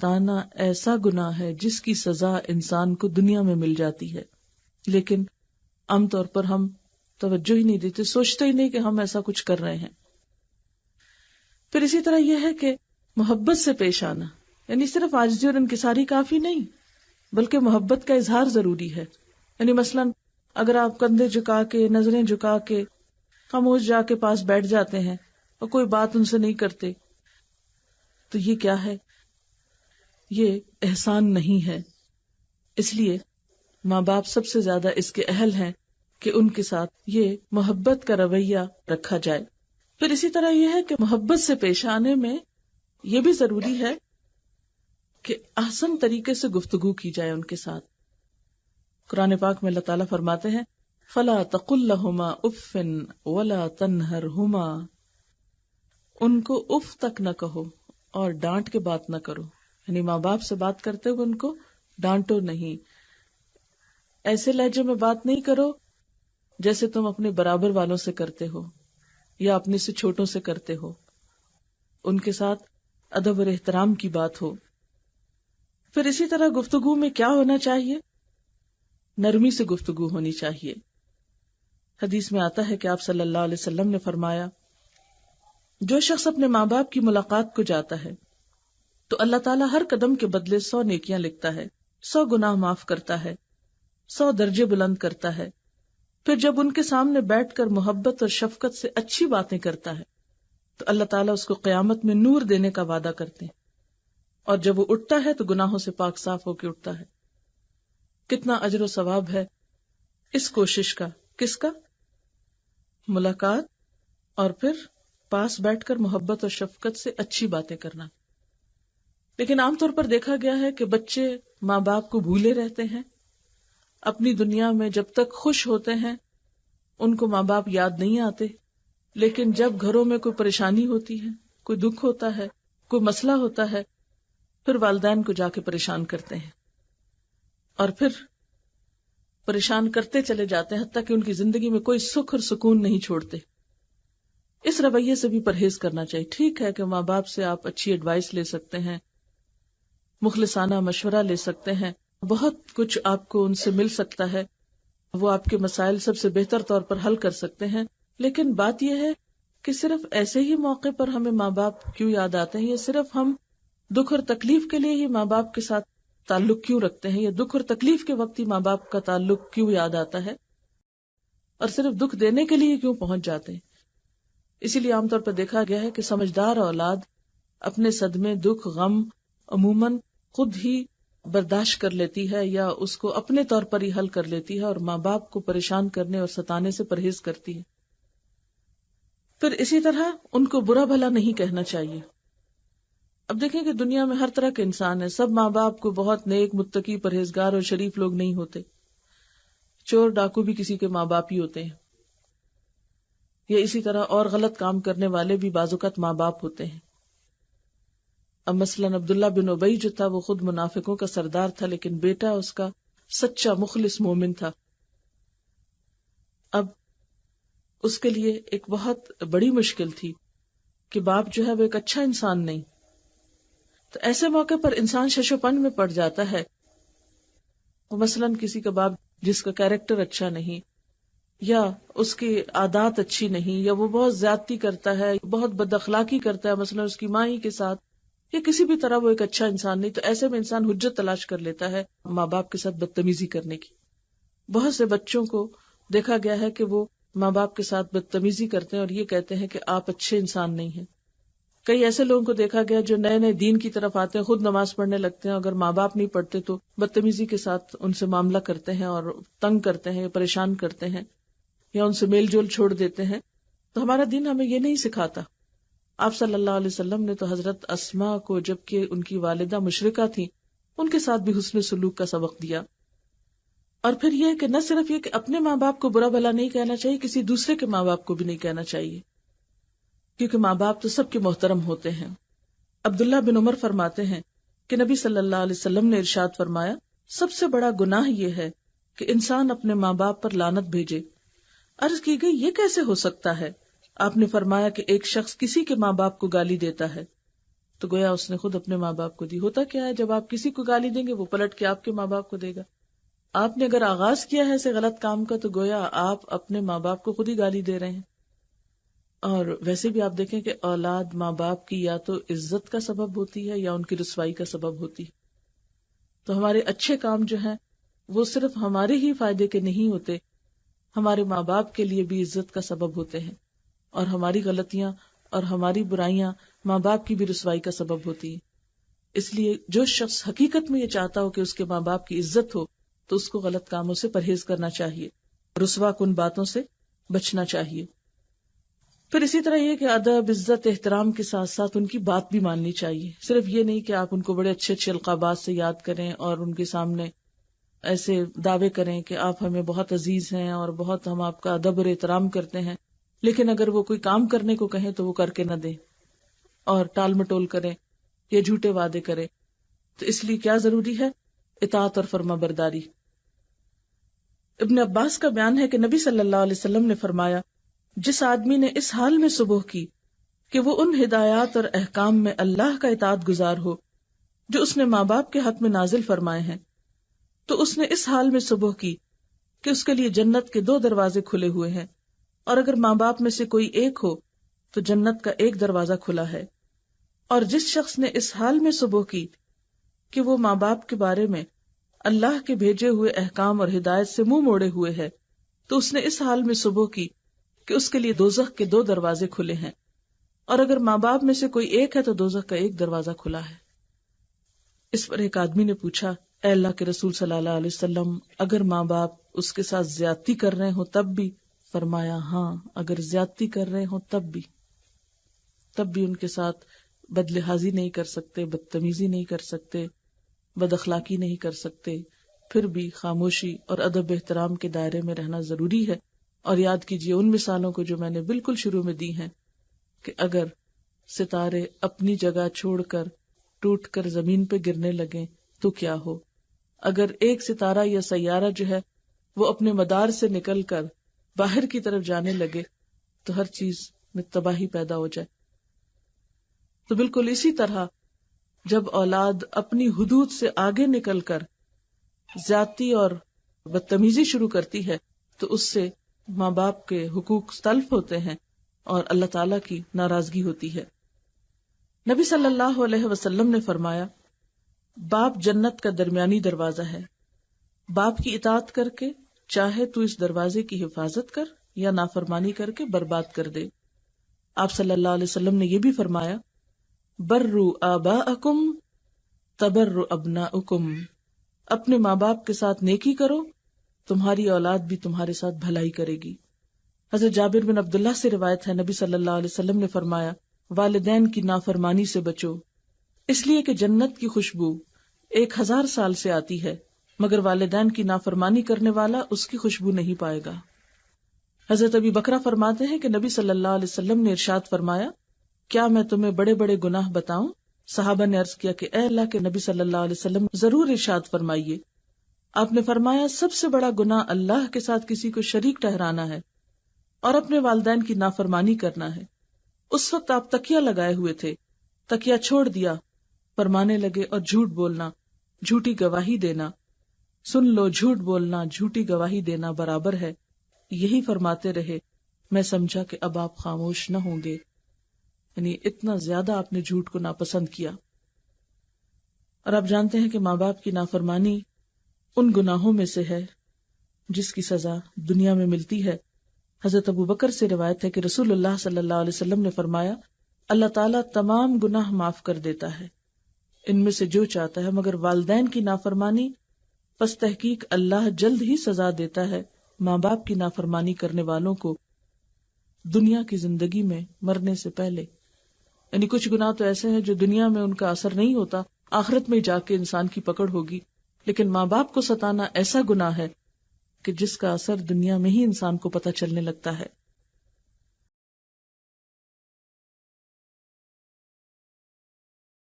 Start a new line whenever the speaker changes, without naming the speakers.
تانا ایسا گناہ ہے جس کی سزا انسان کو دنیا میں مل جاتی ہے، لیکن عام طور پر ہم توجہ ہی نہیں دیتے، سوچتے ہی نہیں کہ ہم ایسا کچھ کر رہے ہیں۔ پھر اسی طرح یہ ہے کہ محبت سے پیش آنا، یعنی صرف عاجزی اور انکساری کافی نہیں، بلکہ محبت کا اظہار ضروری ہے۔ یعنی مثلاً اگر آپ کندھے جھکا کے، نظریں جھکا کے، خاموش جا کے پاس بیٹھ جاتے ہیں اور کوئی بات ان سے نہیں کرتے، تو یہ کیا ہے؟ یہ احسان نہیں ہے۔ اس لیے ماں باپ سب سے زیادہ اس کے اہل ہیں کہ ان کے ساتھ یہ محبت کا رویہ رکھا جائے۔ پھر اسی طرح یہ ہے کہ محبت سے پیش آنے میں یہ بھی ضروری ہے کہ احسن طریقے سے گفتگو کی جائے ان کے ساتھ۔ قرآن پاک میں اللہ تعالیٰ فرماتے ہیں فَلَا تَقُلْ لَهُمَا أُفٍّ وَلَا تَنْهَرْهُمَا، ان کو اف تک نہ کہو اور ڈانٹ کے بات نہ کرو، یعنی ماں باپ سے بات کرتے ہوئے ان کو ڈانٹو نہیں، ایسے لہجے میں بات نہیں کرو جیسے تم اپنے برابر والوں سے کرتے ہو یا اپنے سے چھوٹوں سے کرتے ہو، ان کے ساتھ ادب اور احترام کی بات ہو۔ پھر اسی طرح گفتگو میں کیا ہونا چاہیے؟ نرمی سے گفتگو ہونی چاہیے۔ حدیث میں آتا ہے کہ آپ صلی اللہ علیہ وسلم نے فرمایا جو شخص اپنے ماں باپ کی ملاقات کو جاتا ہے تو اللہ تعالیٰ ہر قدم کے بدلے 100 نیکیاں لکھتا ہے، 100 گناہ معاف کرتا ہے، 100 درجے بلند کرتا ہے۔ پھر جب ان کے سامنے بیٹھ کر محبت اور شفقت سے اچھی باتیں کرتا ہے تو اللہ تعالیٰ اس کو قیامت میں نور دینے کا وعدہ کرتے ہیں، اور جب وہ اٹھتا ہے تو گناہوں سے پاک صاف ہو کے اٹھتا ہے۔ کتنا اجر و ثواب ہے اس کوشش کا، کس کا؟ ملاقات اور پھر پاس بیٹھ کر محبت اور شفقت سے اچھی باتیں کرنا۔ لیکن عام طور پر دیکھا گیا ہے کہ بچے ماں باپ کو بھولے رہتے ہیں، اپنی دنیا میں جب تک خوش ہوتے ہیں ان کو ماں باپ یاد نہیں آتے، لیکن جب گھروں میں کوئی پریشانی ہوتی ہے، کوئی دکھ ہوتا ہے، کوئی مسئلہ ہوتا ہے، پھر والدین کو جا کے پریشان کرتے ہیں اور پھر پریشان کرتے چلے جاتے ہیں، حتیٰ کہ ان کی زندگی میں کوئی سکھ اور سکون نہیں چھوڑتے۔ اس رویے سے بھی پرہیز کرنا چاہیے۔ ٹھیک ہے کہ ماں باپ سے آپ اچھی ایڈوائس لے سکتے ہیں، مخلصانہ مشورہ لے سکتے ہیں، بہت کچھ آپ کو ان سے مل سکتا ہے، وہ آپ کے مسائل سب سے بہتر طور پر حل کر سکتے ہیں، لیکن بات یہ ہے کہ صرف ایسے ہی موقع پر ہمیں ماں باپ کیوں یاد آتے ہیں، یا صرف ہم دکھ اور تکلیف کے لیے ہی ماں باپ کے ساتھ تعلق کیوں رکھتے ہیں، یا دکھ اور تکلیف کے وقت ہی ماں باپ کا تعلق کیوں یاد آتا ہے، اور صرف دکھ دینے کے لیے کیوں پہنچ جاتے ہیں۔ اسی لیے عام طور پر دیکھا گیا ہے کہ سمجھدار اولاد اپنے صدمے، دکھ، غم عموماً خود ہی برداشت کر لیتی ہے یا اس کو اپنے طور پر ہی حل کر لیتی ہے، اور ماں باپ کو پریشان کرنے اور ستانے سے پرہیز کرتی ہے۔ پھر اسی طرح ان کو برا بھلا نہیں کہنا چاہیے۔ اب دیکھیں کہ دنیا میں ہر طرح کے انسان ہیں، سب ماں باپ کو بہت نیک، متقی، پرہیزگار اور شریف لوگ نہیں ہوتے۔ چور ڈاکو بھی کسی کے ماں باپ ہی ہوتے ہیں، یا اسی طرح اور غلط کام کرنے والے بھی بعض اوقات ماں باپ ہوتے ہیں۔ اب مثلاً عبداللہ بن ابی جو تھا وہ خود منافقوں کا سردار تھا، لیکن بیٹا اس کا سچا مخلص مومن تھا۔ اب اس کے لیے ایک بہت بڑی مشکل تھی کہ باپ جو ہے وہ ایک اچھا انسان نہیں، تو ایسے موقع پر انسان شش و پنج میں پڑ جاتا ہے۔ مثلاً کسی کا باپ جس کا کیریکٹر اچھا نہیں، یا اس کی عادات اچھی نہیں، یا وہ بہت زیادتی کرتا ہے، بہت بد اخلاقی کرتا ہے، مثلاً اس کی ماں ہی کے ساتھ، یا کسی بھی طرح وہ ایک اچھا انسان نہیں، تو ایسے میں انسان حجت تلاش کر لیتا ہے ماں باپ کے ساتھ بدتمیزی کرنے کی۔ بہت سے بچوں کو دیکھا گیا ہے کہ وہ ماں باپ کے ساتھ بدتمیزی کرتے ہیں اور یہ کہتے ہیں کہ آپ اچھے انسان نہیں ہیں۔ کئی ایسے لوگوں کو دیکھا گیا جو نئے نئے دین کی طرف آتے ہیں، خود نماز پڑھنے لگتے ہیں، اگر ماں باپ نہیں پڑھتے تو بدتمیزی کے ساتھ ان سے معاملہ کرتے ہیں اور تنگ کرتے ہیں، پریشان کرتے ہیں، یا ان سے میل جول چھوڑ دیتے ہیں۔ تو ہمارا دین ہمیں یہ نہیں سکھاتا۔ آپ صلی اللہ علیہ وسلم نے تو حضرت اسماء کو، جبکہ ان کی والدہ مشرکہ تھیں، ان کے ساتھ بھی حسن سلوک کا سبق دیا۔ اور پھر یہ کہ نہ صرف یہ کہ اپنے ماں باپ کو برا بھلا نہیں کہنا چاہیے، کسی دوسرے کے ماں باپ کو بھی نہیں کہنا چاہیے، کیونکہ ماں باپ تو سب کے محترم ہوتے ہیں۔ عبداللہ بن عمر فرماتے ہیں کہ نبی صلی اللہ علیہ وسلم نے ارشاد فرمایا، سب سے بڑا گناہ یہ ہے کہ انسان اپنے ماں باپ پر لعنت بھیجے۔ عرض کی گئی یہ کیسے ہو سکتا ہے؟ آپ نے فرمایا کہ ایک شخص کسی کے ماں باپ کو گالی دیتا ہے تو گویا اس نے خود اپنے ماں باپ کو دی. ہوتا کیا ہے، جب آپ کسی کو گالی دیں گے وہ پلٹ کے آپ کے ماں باپ کو دے گا. آپ نے اگر آغاز کیا ہے ایسے غلط کام کا تو گویا آپ اپنے ماں باپ کو خود ہی گالی دے رہے ہیں. اور ویسے بھی آپ دیکھیں کہ اولاد ماں باپ کی یا تو عزت کا سبب ہوتی ہے یا ان کی رسوائی کا سبب ہوتی ہے. تو ہمارے اچھے کام جو ہیں وہ صرف ہمارے ہی فائدے کے نہیں ہوتے، ہمارے ماں باپ کے لیے بھی عزت کا سبب ہوتے ہیں، اور ہماری غلطیاں اور ہماری برائیاں ماں باپ کی بھی رسوائی کا سبب ہوتی ہیں. اس لیے جو شخص حقیقت میں یہ چاہتا ہو کہ اس کے ماں باپ کی عزت ہو تو اس کو غلط کاموں سے پرہیز کرنا چاہیے، رسوا کن باتوں سے بچنا چاہیے. پھر اسی طرح یہ کہ ادب، عزت، احترام کے ساتھ ساتھ ان کی بات بھی ماننی چاہیے. صرف یہ نہیں کہ آپ ان کو بڑے اچھے اچھے القابات سے یاد کریں اور ان کے سامنے ایسے دعوے کریں کہ آپ ہمیں بہت عزیز ہیں اور بہت ہم آپ کا ادب اور احترام کرتے ہیں، لیکن اگر وہ کوئی کام کرنے کو کہیں تو وہ کر کے نہ دیں اور ٹال مٹول کریں یا جھوٹے وعدے کریں. تو اس لیے کیا ضروری ہے؟ اطاعت اور فرما برداری. ابن عباس کا بیان ہے کہ نبی صلی اللہ علیہ وسلم نے فرمایا، جس آدمی نے اس حال میں صبح کی کہ وہ ان ہدایات اور احکام میں اللہ کا اطاعت گزار ہو جو اس نے ماں باپ کے حق میں نازل فرمائے ہیں، تو اس نے اس حال میں صبح کی کہ اس کے لیے جنت کے 2 دروازے کھلے ہوئے ہیں، اور اگر ماں باپ میں سے کوئی ایک ہو تو جنت کا 1 دروازہ کھلا ہے. اور جس شخص نے اس حال میں صبح کی کہ وہ ماں باپ کے بارے میں اللہ کے بھیجے ہوئے احکام اور ہدایت سے منہ موڑے ہوئے ہے تو اس نے اس حال میں صبح کی کہ اس کے لیے دوزخ کے 2 دروازے کھلے ہیں، اور اگر ماں باپ میں سے کوئی ایک ہے تو دوزخ کا 1 دروازہ کھلا ہے. اس پر ایک آدمی نے پوچھا، اے اللہ کے رسول صلی اللہ علیہ وسلم، اگر ماں باپ اس کے ساتھ زیادتی کر رہے ہوں تب بھی؟ فرمایا، ہاں، اگر زیادتی کر رہے ہوں تب بھی ان کے ساتھ بدلحاظی نہیں کر سکتے، بدتمیزی نہیں کر سکتے، بد اخلاقی نہیں کر سکتے، پھر بھی خاموشی اور ادب احترام کے دائرے میں رہنا ضروری ہے. اور یاد کیجئے ان مثالوں کو جو میں نے بالکل شروع میں دی ہیں کہ اگر ستارے اپنی جگہ چھوڑ کر ٹوٹ کر زمین پہ گرنے لگیں تو کیا ہو. اگر ایک ستارہ یا سیارہ جو ہے وہ اپنے مدار سے نکل کر باہر کی طرف جانے لگے تو ہر چیز میں تباہی پیدا ہو جائے. تو بالکل اسی طرح جب اولاد اپنی حدود سے آگے نکل کر زیادتی اور بدتمیزی شروع کرتی ہے تو اس سے ماں باپ کے حقوق تلف ہوتے ہیں اور اللہ تعالیٰ کی ناراضگی ہوتی ہے. نبی صلی اللہ علیہ وسلم نے فرمایا، باپ جنت کا درمیانی دروازہ ہے، باپ کی اطاعت کر کے چاہے تو اس دروازے کی حفاظت کر یا نافرمانی کر کے برباد کر دے. آپ صلی اللہ علیہ وسلم نے یہ بھی فرمایا، بروا آباءکم تبر ابناؤکم، اپنے ماں باپ کے ساتھ نیکی کرو، تمہاری اولاد بھی تمہارے ساتھ بھلائی کرے گی. حضرت جابر بن عبداللہ سے روایت ہے، نبی صلی اللہ علیہ وسلم نے فرمایا، والدین کی نافرمانی سے بچو، اس لیے کہ جنت کی خوشبو 1000 سال سے آتی ہے، مگر والدین کی نافرمانی کرنے والا اس کی خوشبو نہیں پائے گا. حضرت ابی بکرہ فرماتے ہیں کہ نبی صلی اللہ علیہ وسلم نے ارشاد فرمایا، کیا میں تمہیں بڑے بڑے گناہ بتاؤں؟ صحابہ نے عرض کیا کہ اے اللہ کے نبی صلی اللہ علیہ وسلم، ضرور ارشاد فرمائیے. آپ نے فرمایا، سب سے بڑا گناہ اللہ کے ساتھ کسی کو شریک ٹھہرانا ہے اور اپنے والدین کی نافرمانی کرنا ہے. اس وقت آپ تکیہ لگائے ہوئے تھے، تکیہ چھوڑ دیا، فرمانے لگے، اور جھوٹ بولنا، جھوٹی گواہی دینا، سن لو، جھوٹ بولنا، جھوٹی گواہی دینا برابر ہے. یہی فرماتے رہے، میں سمجھا کہ اب آپ خاموش نہ ہوں گے. یعنی اتنا زیادہ آپ نے جھوٹ کو ناپسند کیا. اور آپ جانتے ہیں کہ ماں باپ کی نافرمانی ان گناہوں میں سے ہے جس کی سزا دنیا میں ملتی ہے. حضرت ابو بکر سے روایت ہے کہ رسول اللہ صلی اللہ علیہ وسلم نے فرمایا، اللہ تعالیٰ تمام گناہ معاف کر دیتا ہے ان میں سے جو چاہتا ہے، مگر والدین کی نافرمانی، پس تحقیق اللہ جلد ہی سزا دیتا ہے ماں باپ کی نافرمانی کرنے والوں کو دنیا کی زندگی میں مرنے سے پہلے. یعنی کچھ گناہ تو ایسے ہیں جو دنیا میں ان کا اثر نہیں ہوتا، آخرت میں جا کے انسان کی پکڑ ہوگی، لیکن ماں باپ کو ستانا ایسا گناہ ہے کہ جس کا اثر دنیا میں ہی انسان کو پتہ چلنے لگتا ہے.